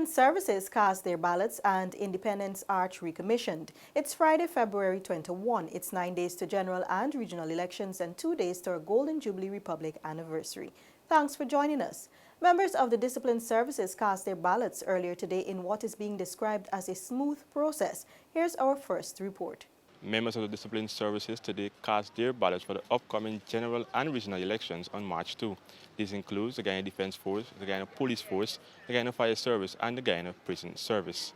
Discipline Services cast their ballots and Independence Arch recommissioned. It's Friday, February 21. It's 9 days to general and regional elections and 2 days to our Golden Jubilee Republic anniversary. Thanks for joining us. Members of the Discipline Services cast their ballots earlier today in what is being described as a smooth process. Here's our first report. Members of the Discipline Services today cast their ballots for the upcoming general and regional elections on March 2. This includes the Guyana Defense Force, the Guyana Police Force, the Guyana Fire Service, and the Guyana Prison Service.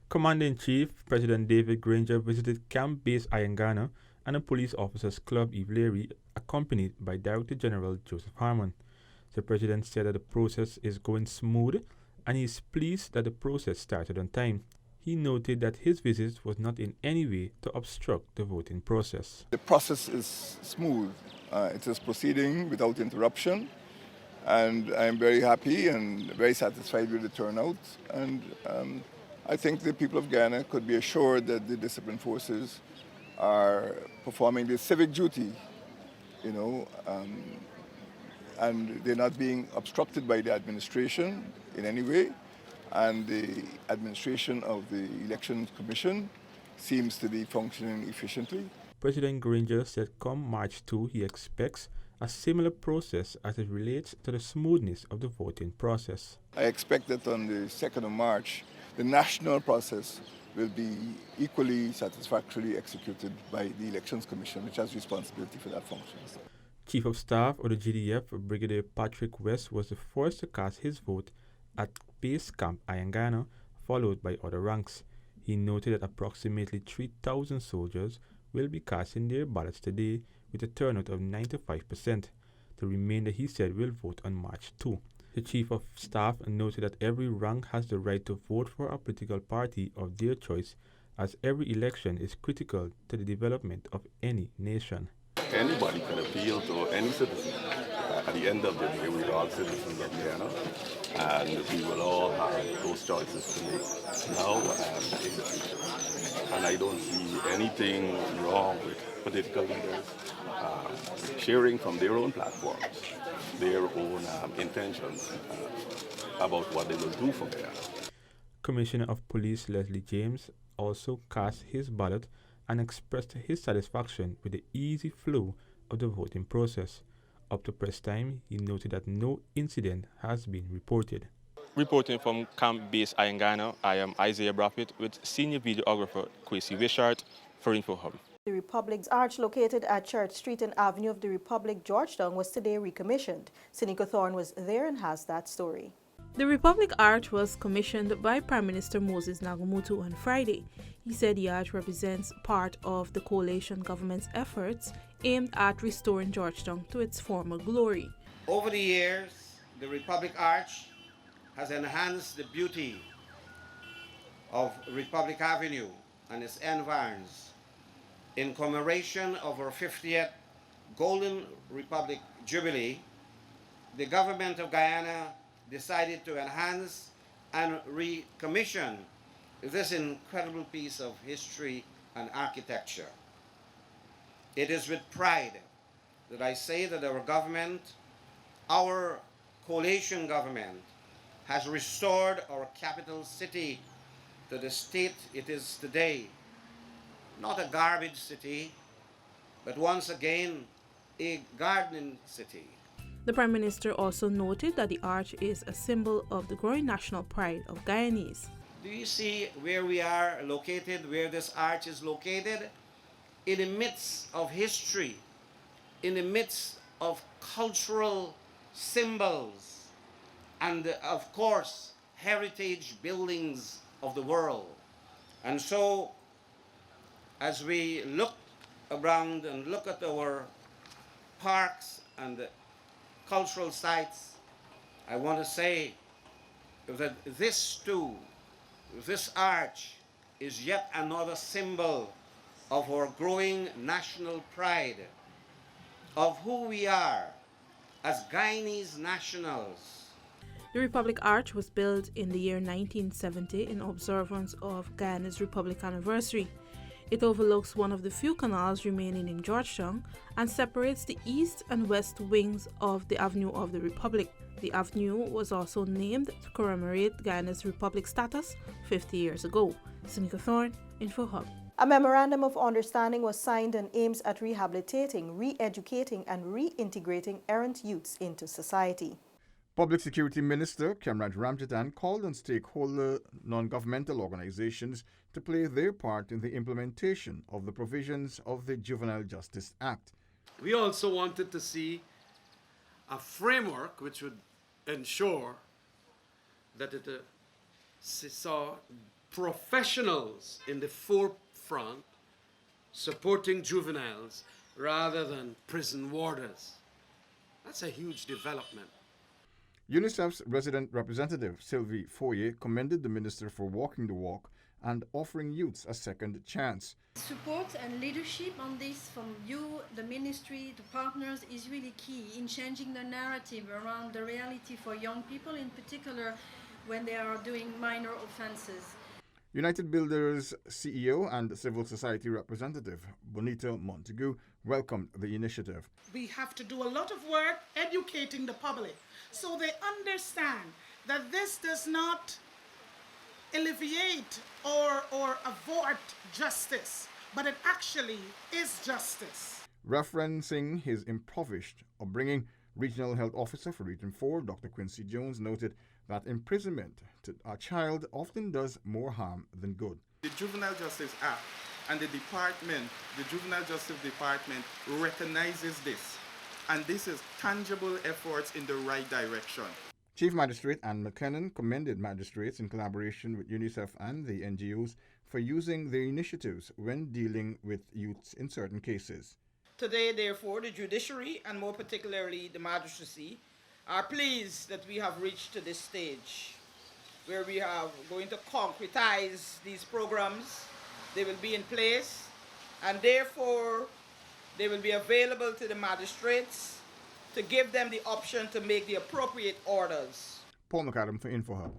Commander-in-Chief President David Granger visited Camp Base Guyana and the Police Officers Club Eve Leary, accompanied by Director General Joseph Harmon. The President said that the process is going smooth and he is pleased that the process started on time. He noted that his visit was not in any way to obstruct the voting process. The process is smooth. It is proceeding without interruption, and I am very happy and very satisfied with the turnout. And I think the people of Guyana could be assured that the discipline forces are performing their civic duty, and they're not being obstructed by the administration in any way. And the administration of the Election Commission seems to be functioning efficiently. President Granger said come March 2 he expects a similar process as it relates to the smoothness of the voting process. I expect that on the 2nd of March, the national process will be equally satisfactorily executed by the Elections Commission, which has responsibility for that function. Chief of Staff of the GDF, Brigadier Patrick West, was the first to cast his vote at Base Camp Guyana, followed by other ranks. He noted that approximately 3,000 soldiers will be casting their ballots today with a turnout of 95%. The remainder, he said, will vote on March 2. The Chief of Staff noted that every rank has the right to vote for a political party of their choice, as every election is critical to the development of any nation. Anybody can appeal to any citizen. At the end of the day, we're all citizens of Guyana, and we will all have those choices to make now and in the future. And I don't see anything wrong with political leaders sharing from their own platforms, their own intentions about what they will do for Guyana. Commissioner of Police Leslie James also cast his ballot and expressed his satisfaction with the easy flow of the voting process. Up to press time, he noted that no incident has been reported. Reporting from Camp Base Guyana, I am Isaiah Braffett with senior videographer Kwesi Wishart for InfoHub. The Republic's arch located at Church Street and Avenue of the Republic, Georgetown, was today recommissioned. Sineca Thorne was there and has that story. The Republic Arch was commissioned by Prime Minister Moses Nagamutu on Friday. He said the arch represents part of the coalition government's efforts aimed at restoring Georgetown to its former glory. Over the years, the Republic Arch has enhanced the beauty of Republic Avenue and its environs. In commemoration of our 50th Golden Republic Jubilee, the government of Guyana decided to enhance and recommission this incredible piece of history and architecture. It is with pride that I say that our government, our coalition government, has restored our capital city to the state it is today. Not a garbage city, but once again, a gardening city. The Prime Minister also noted that the arch is a symbol of the growing national pride of Guyanese. Do you see where we are located, where this arch is located? In the midst of history, in the midst of cultural symbols, and of course, heritage buildings of the world. And so, as we look around and look at our parks and cultural sites, I want to say that this too, this arch is yet another symbol of our growing national pride, of who we are as Guyanese nationals. The Republic Arch was built in the year 1970 in observance of Guyana's Republic anniversary. It overlooks one of the few canals remaining in Georgetown and separates the east and west wings of the Avenue of the Republic. The avenue was also named to commemorate Guyana's republic status 50 years ago. Samika Thorne, InfoHub. A memorandum of understanding was signed and aims at rehabilitating, re-educating and reintegrating errant youths into society. Public Security Minister Kemraj Ramjatan called on stakeholder non-governmental organizations to play their part in the implementation of the provisions of the Juvenile Justice Act. We also wanted to see a framework which would ensure that it saw professionals in the forefront supporting juveniles rather than prison warders. That's a huge development. UNICEF's resident representative Sylvie Foyer commended the minister for walking the walk and offering youths a second chance. Support and leadership on this from you, the ministry, the partners is really key in changing the narrative around the reality for young people, in particular when they are doing minor offenses. United Builders CEO and civil society representative Bonita Montague welcomed the initiative. We have to do a lot of work educating the public so they understand that this does not alleviate or avert justice, but it actually is justice. Referencing his impoverished upbringing, Regional Health Officer for Region 4, Dr. Quincy Jones, noted that imprisonment to a child often does more harm than good. The Juvenile Justice Act and the Juvenile Justice Department recognizes this, and this is tangible efforts in the right direction. Chief Magistrate Anne McKinnon commended magistrates in collaboration with UNICEF and the NGOs for using their initiatives when dealing with youths in certain cases. Today, therefore, the judiciary, and more particularly the magistracy, are pleased that we have reached to this stage where we are going to concretize these programs. They will be in place, and therefore they will be available to the magistrates to give them the option to make the appropriate orders. Paul McAdam for InfoHub.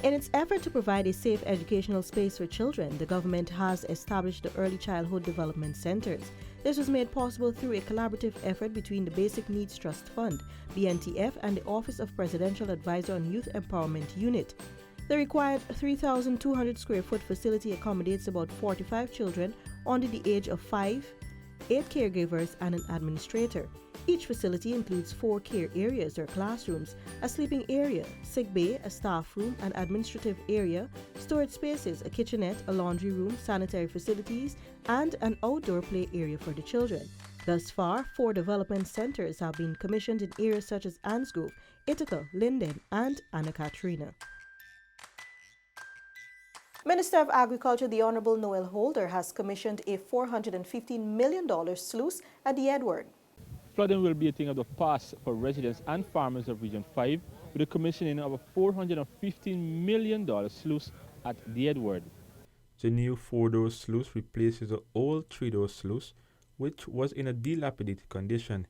In its effort to provide a safe educational space for children, the government has established the Early Childhood Development Centers. This was made possible through a collaborative effort between the Basic Needs Trust Fund, BNTF, and the Office of Presidential Advisor on Youth Empowerment Unit. The required 3,200 square foot facility accommodates about 45 children under the age of 5, 8 caregivers, and an administrator. Each facility includes 4 care areas or classrooms, a sleeping area, sick bay, a staff room, an administrative area, storage spaces, a kitchenette, a laundry room, sanitary facilities, and an outdoor play area for the children. Thus far, 4 development centers have been commissioned in areas such as Ansgrove, Ithaca, Linden, and Anna Katrina. Minister of Agriculture, the Honorable Noel Holder, has commissioned a $415 million sluice at the Edward. Flooding will be a thing of the past for residents and farmers of Region 5 with the commissioning of a $415 million sluice at the Edward. The new 4-door sluice replaces the old 3-door sluice, which was in a dilapidated condition.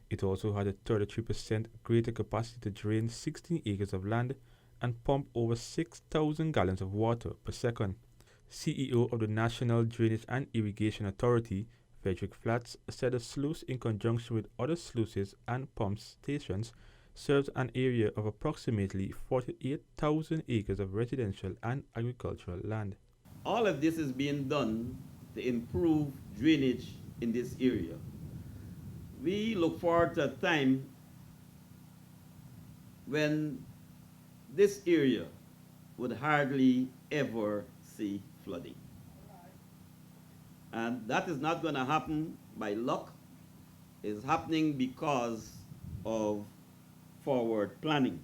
It also had a 33% greater capacity to drain 16 acres of land and pump over 6,000 gallons of water per second. CEO of the National Drainage and Irrigation Authority, Frederick Flats, said the sluice, in conjunction with other sluices and pump stations, serves an area of approximately 48,000 acres of residential and agricultural land. All of this is being done to improve drainage in this area. We look forward to a time when this area would hardly ever see flooding. And that is not going to happen by luck. It's happening because of forward planning.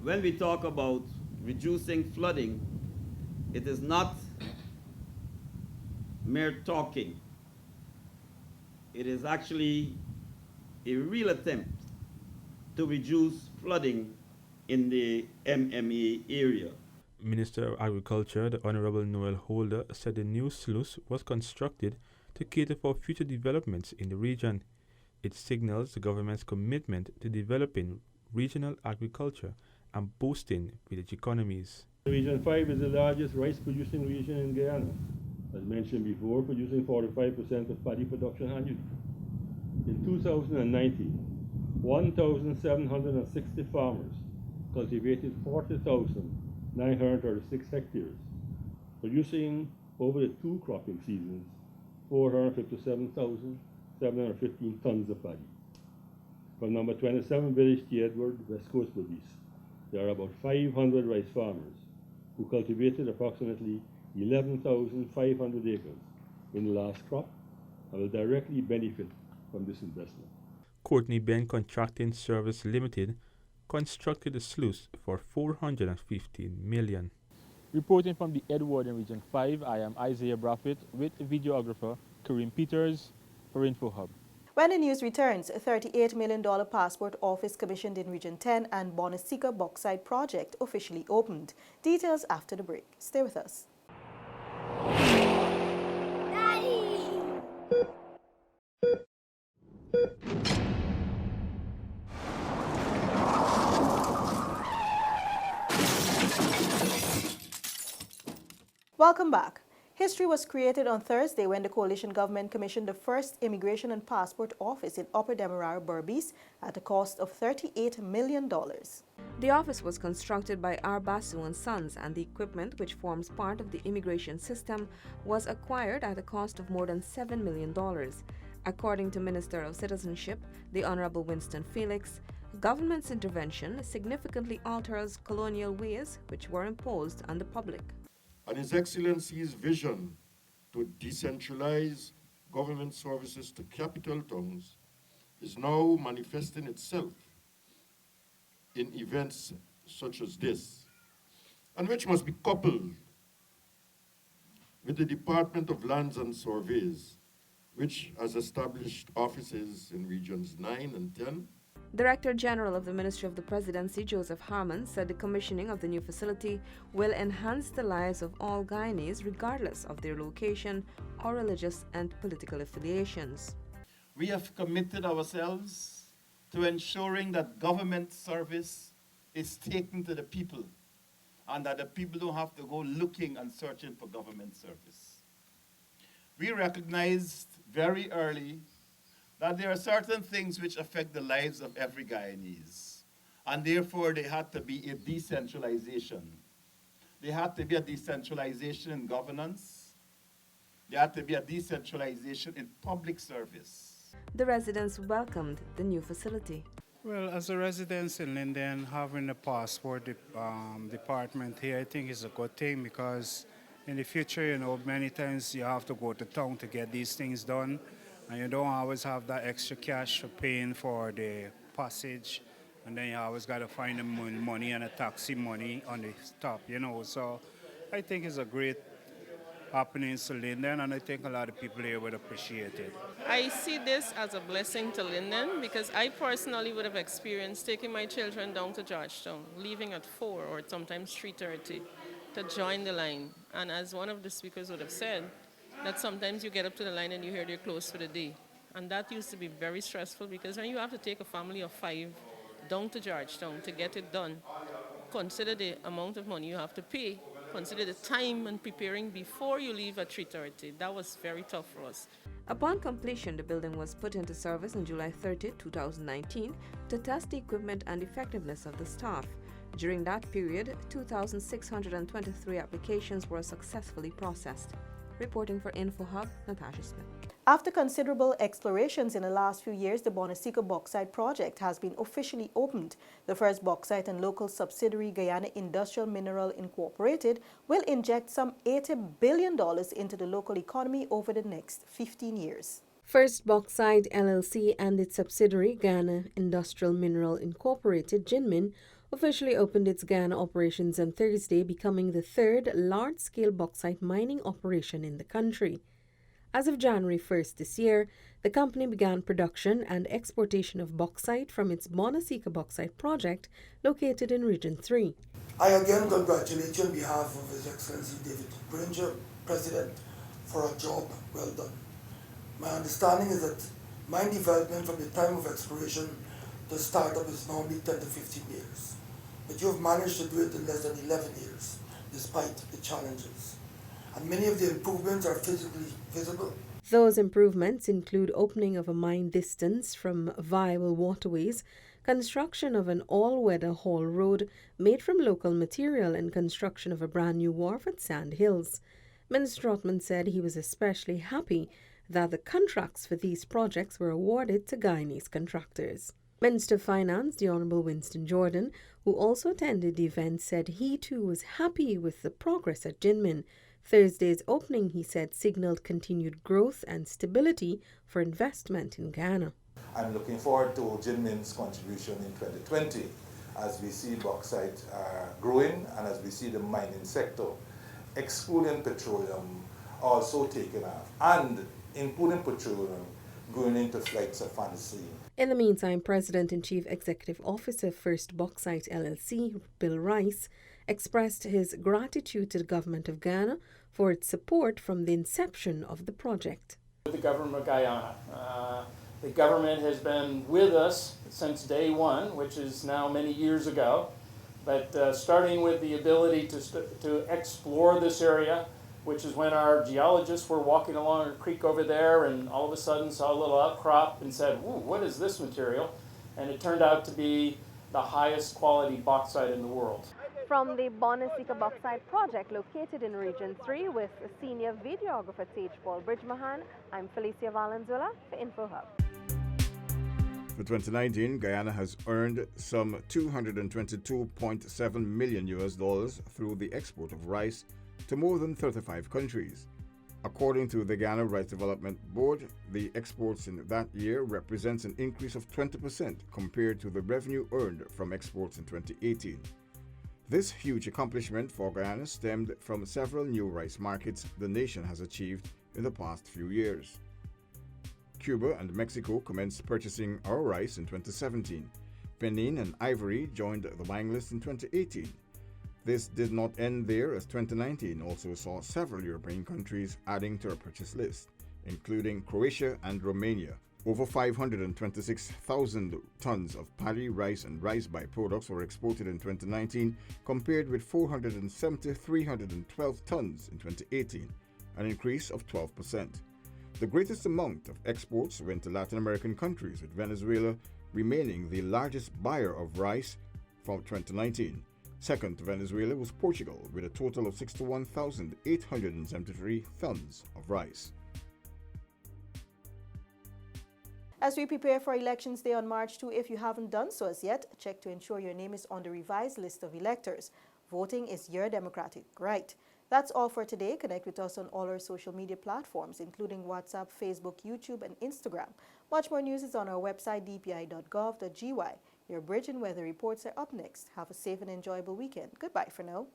When we talk about reducing flooding, it is not mere talking. It is actually a real attempt to reduce flooding in the MMA area. Minister of Agriculture, the Honorable Noel Holder, said the new sluice was constructed to cater for future developments in the region. It signals the government's commitment to developing regional agriculture and boosting village economies. Region 5 is the largest rice-producing region in Guyana, as mentioned before, producing 45% of paddy production annually. In 2019, 1,760 farmers cultivated 40,936 hectares, producing over the two cropping seasons 457,715 tons of paddy. From number 27 village to Edward, West Coast Belize, there are about 500 rice farmers who cultivated approximately 11,500 acres in the last crop and will directly benefit from this investment. Courtney Ben Contracting Service Limited constructed the sluice for $415 million. Reporting from the Edward in Region 5, I am Isaiah Braffett with videographer Kareem Peters for InfoHub. When the news returns, a $38 million passport office commissioned in Region 10 and Bonasika Bauxite project officially opened. Details after the break. Stay with us. Welcome back. History was created on Thursday when the coalition government commissioned the first immigration and passport office in Upper Demerara, Berbice at a cost of $38 million. The office was constructed by Arbasu and Sons, and the equipment, which forms part of the immigration system, was acquired at a cost of more than $7 million. According to Minister of Citizenship, the Honorable Winston Felix, government's intervention significantly alters colonial ways which were imposed on the public. And His Excellency's vision to decentralize government services to capital towns is now manifesting itself in events such as this, and which must be coupled with the Department of Lands and Surveys, which has established offices in Regions 9 and 10. Director General of the Ministry of the Presidency, Joseph Harmon, said the commissioning of the new facility will enhance the lives of all Guyanese regardless of their location or religious and political affiliations. We have committed ourselves to ensuring that government service is taken to the people and that the people don't have to go looking and searching for government service. We recognized very early that there are certain things which affect the lives of every Guyanese, and therefore there had to be a decentralization. There had to be a decentralization in governance. There had to be a decentralization in public service. The residents welcomed the new facility. Well, as a resident in Linden, having a passport department here, I think is a good thing, because in the future, many times you have to go to town to get these things done. And you don't always have that extra cash for paying for the passage, and then you always got to find the money and a taxi money on the top, So I think it's a great happening to Linden, and I think a lot of people here would appreciate it. I see this as a blessing to Linden, because I personally would have experienced taking my children down to Georgetown, leaving at 4 or sometimes 3:30 to join the line. And as one of the speakers would have said, that sometimes you get up to the line and you hear they're closed for the day. And that used to be very stressful, because when you have to take a family of 5 down to Georgetown to get it done, consider the amount of money you have to pay, consider the time and preparing before you leave at 3:30. That was very tough for us. Upon completion, the building was put into service on July 30, 2019 to test the equipment and effectiveness of the staff. During that period, 2,623 applications were successfully processed. Reporting for InfoHub, Natasha Smith. After considerable explorations in the last few years, the Bonasika Bauxite project has been officially opened. The first bauxite and local subsidiary, Guyana Industrial Mineral Incorporated, will inject some $80 billion into the local economy over the next 15 years. First Bauxite LLC and its subsidiary, Guyana Industrial Mineral Incorporated, GINMIN, officially opened its Guyana operations on Thursday, becoming the third large-scale bauxite mining operation in the country. As of January 1st this year, the company began production and exportation of bauxite from its Bonasika Bauxite project located in Region 3. I again congratulate you on behalf of His Excellency David Bringer, President, for a job well done. My understanding is that mine development from the time of exploration to startup is normally 10 to 15 years. But you have managed to do it in less than 11 years. despite the challenges. And many of the improvements are physically visible. Those improvements include opening of a mine distance from viable waterways, construction of an all-weather haul road made from local material, and construction of a brand new wharf at Sand Hills. Minister Othman said he was especially happy that the contracts for these projects were awarded to Guyanese contractors. Minister of Finance, the Honourable Winston Jordan, who also attended the event, said he too was happy with the progress at Jinmin. Thursday's opening, he said, signaled continued growth and stability for investment in Ghana. I'm looking forward to Jinmin's contribution in 2020 as we see bauxite growing and as we see the mining sector, excluding petroleum, also taking off, and including petroleum going into flights of fancy. In the meantime, President and Chief Executive Officer First Bauxite LLC, Bill Rice, expressed his gratitude to the Government of Ghana for its support from the inception of the project. The government of Guyana. The government has been with us since day one, which is now many years ago, but starting with the ability to explore this area, which is when our geologists were walking along a creek over there and all of a sudden saw a little outcrop and said, "Ooh, what is this material?" And it turned out to be the highest quality bauxite in the world. From the Bonasika Bauxite Project located in Region 3 with senior videographer Tej Paul Bridgemahan, I'm Felicia Valenzuela for InfoHub. For 2019, Guyana has earned some $222.7 million through the export of rice to more than 35 countries. According to the Ghana Rice Development Board, the exports in that year represents an increase of 20% compared to the revenue earned from exports in 2018. This huge accomplishment for Guyana stemmed from several new rice markets the nation has achieved in the past few years. Cuba and Mexico commenced purchasing our rice in 2017. Benin and Ivory joined the buying list in 2018. This did not end there, as 2019 also saw several European countries adding to our purchase list, including Croatia and Romania. Over 526,000 tons of paddy, rice, and rice byproducts were exported in 2019, compared with 412 tons in 2018, an increase of 12%. The greatest amount of exports went to Latin American countries, with Venezuela remaining the largest buyer of rice for 2019. Second to Venezuela was Portugal, with a total of 61,873 tons of rice. As we prepare for Elections Day on March 2, if you haven't done so as yet, check to ensure your name is on the revised list of electors. Voting is your democratic right. That's all for today. Connect with us on all our social media platforms, including WhatsApp, Facebook, YouTube, and Instagram. Much more news is on our website, dpi.gov.gy. Your bridge and weather reports are up next. Have a safe and enjoyable weekend. Goodbye for now.